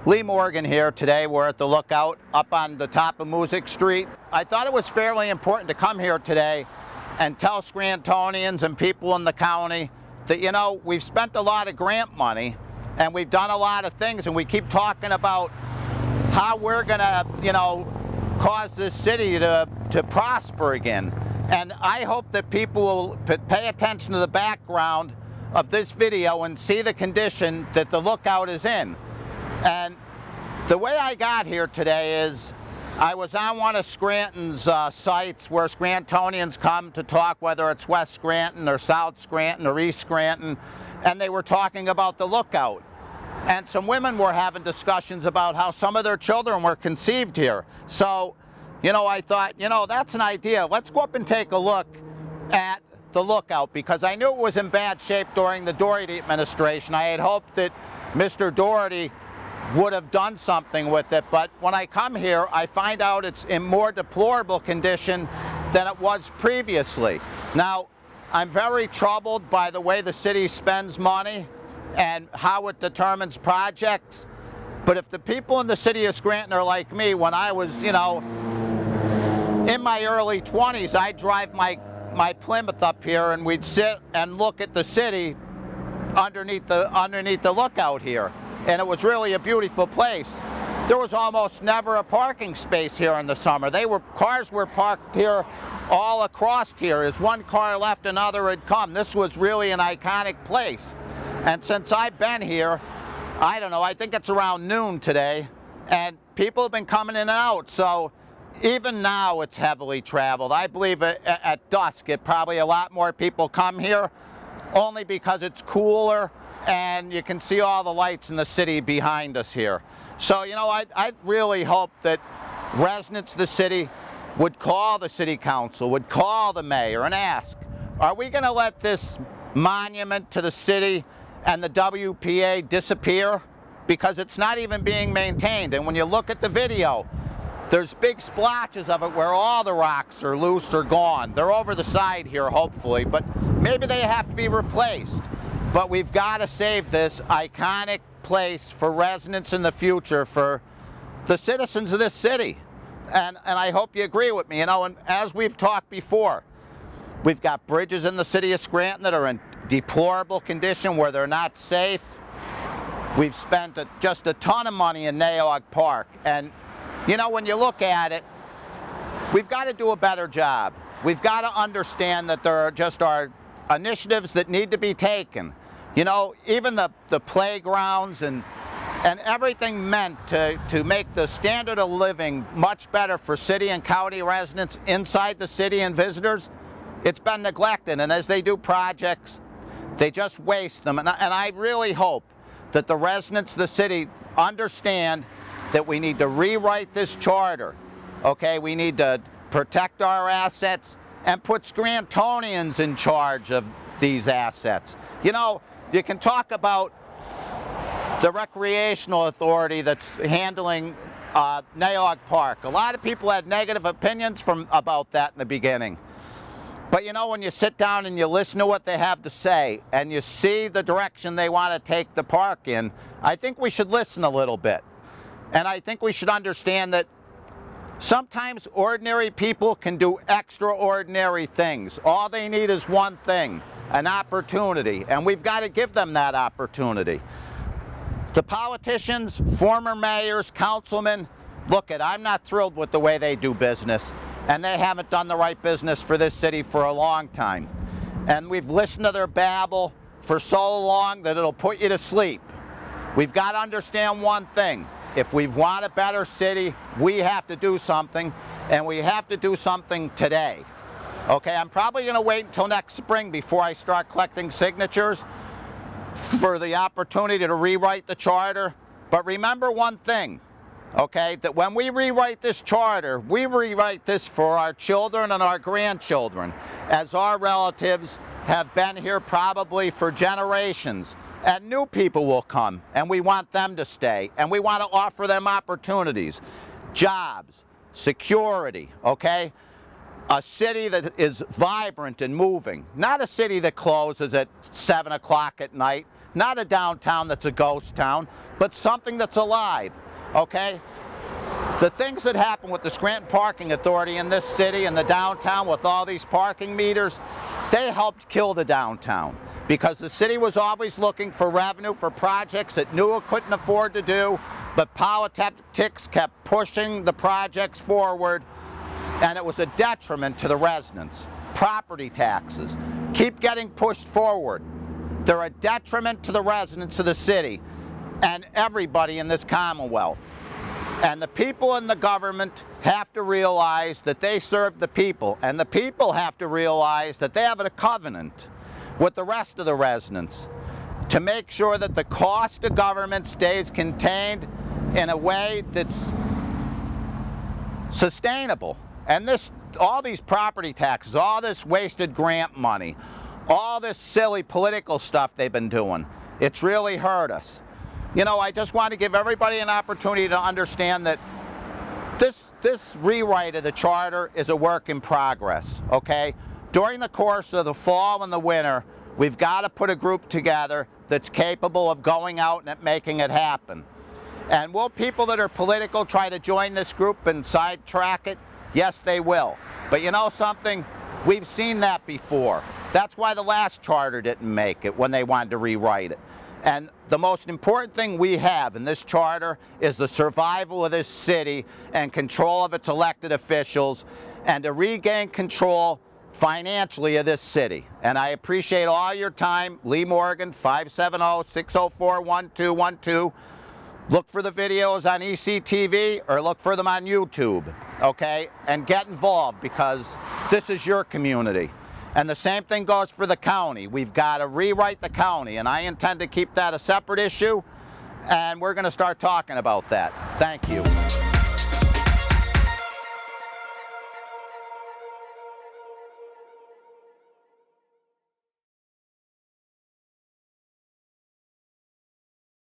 Lee Morgan here. Today we're at the Lookout up on the top of Music Street. I thought it was fairly important to come here today and tell Scrantonians and people in the county that, you know, we've spent a lot of grant money and we've done a lot of things, and we keep talking about how we're gonna, you know, cause this city to prosper again. And I hope that people will pay attention to the background of this video and see the condition that the Lookout is in. And the way I got here today is I was on one of Scranton's sites where Scrantonians come to talk, whether it's West Scranton or South Scranton or East Scranton, and they were talking about the Lookout. And some women were having discussions about how some of their children were conceived here. So, you know, I thought, you know, that's an idea. Let's go up and take a look at the Lookout, because I knew it was in bad shape during the Doherty administration. I had hoped that Mr. Doherty would have done something with it, but when I come here, I find out it's in more deplorable condition than it was previously. Now, I'm very troubled by the way the city spends money and how it determines projects, but if the people in the city of Scranton are like me, when I was, you know, in my early 20s, I'd drive my Plymouth up here and we'd sit and look at the city underneath the Lookout here. And it was really a beautiful place. There was almost never a parking space here in the summer. Cars were parked here all across here. As one car left, another had come. This was really an iconic place. And since I've been here, I don't know, I think it's around noon today, and people have been coming in and out. So even now it's heavily traveled. I believe at dusk probably a lot more people come here, only because it's cooler and you can see all the lights in the city behind us here. So, you know, I really hope that residents of the city would call the city council, would call the mayor and ask, are we going to let this monument to the city and the WPA disappear? Because it's not even being maintained. And when you look at the video, there's big splotches of it where all the rocks are loose or gone. They're over the side here, hopefully, but maybe they have to be replaced. But we've got to save this iconic place for residents in the future, for the citizens of this city. And I hope you agree with me. You know, and as we've talked before, we've got bridges in the city of Scranton that are in deplorable condition, where they're not safe. We've spent just a ton of money in Naog Park. And, you know, when you look at it, we've got to do a better job. We've got to understand that there are initiatives that need to be taken. You know, even the playgrounds and everything meant to make the standard of living much better for city and county residents inside the city and visitors, it's been neglected. And as they do projects, they just waste them. And I really hope that the residents of the city understand that we need to rewrite this charter. Okay, we need to protect our assets and put Scrantonians in charge of these assets. You know, you can talk about the recreational authority that's handling Naog Park. A lot of people had negative opinions about that in the beginning. But you know, when you sit down and you listen to what they have to say and you see the direction they want to take the park in, I think we should listen a little bit. And I think we should understand that sometimes ordinary people can do extraordinary things. All they need is one thing, an opportunity, and we've got to give them that opportunity. The politicians, former mayors, councilmen, I'm not thrilled with the way they do business, and they haven't done the right business for this city for a long time. And we've listened to their babble for so long that it'll put you to sleep. We've got to understand one thing. If we want a better city, we have to do something, and we have to do something today. Okay, I'm probably going to wait until next spring before I start collecting signatures for the opportunity to rewrite the charter. But remember one thing, okay, that when we rewrite this charter, we rewrite this for our children and our grandchildren, as our relatives have been here probably for generations. And new people will come, and we want them to stay, and we want to offer them opportunities, jobs, security, okay? A city that is vibrant and moving, not a city that closes at 7 o'clock at night, not a downtown that's a ghost town, but something that's alive, okay? The things that happen with the Scranton Parking Authority in this city and the downtown with all these parking meters, they helped kill the downtown because the city was always looking for revenue for projects it knew it couldn't afford to do, but politics kept pushing the projects forward, and it was a detriment to the residents. Property taxes keep getting pushed forward. They're a detriment to the residents of the city and everybody in this Commonwealth. And the people in the government have to realize that they serve the people, and the people have to realize that they have a covenant with the rest of the residents to make sure that the cost of government stays contained in a way that's sustainable. And all these property taxes, all this wasted grant money, all this silly political stuff they've been doing, it's really hurt us. You know, I just want to give everybody an opportunity to understand that this rewrite of the charter is a work in progress, okay? During the course of the fall and the winter, we've got to put a group together that's capable of going out and making it happen. And will people that are political try to join this group and sidetrack it? Yes, they will. But you know something? We've seen that before. That's why the last charter didn't make it when they wanted to rewrite it. And the most important thing we have in this charter is the survival of this city and control of its elected officials and to regain control financially of this city. And I appreciate all your time. Lee Morgan, 570-604-1212. Look for the videos on ECTV or look for them on YouTube, okay? And get involved because this is your community. And the same thing goes for the county. We've got to rewrite the county, and I intend to keep that a separate issue, and we're going to start talking about that. Thank you.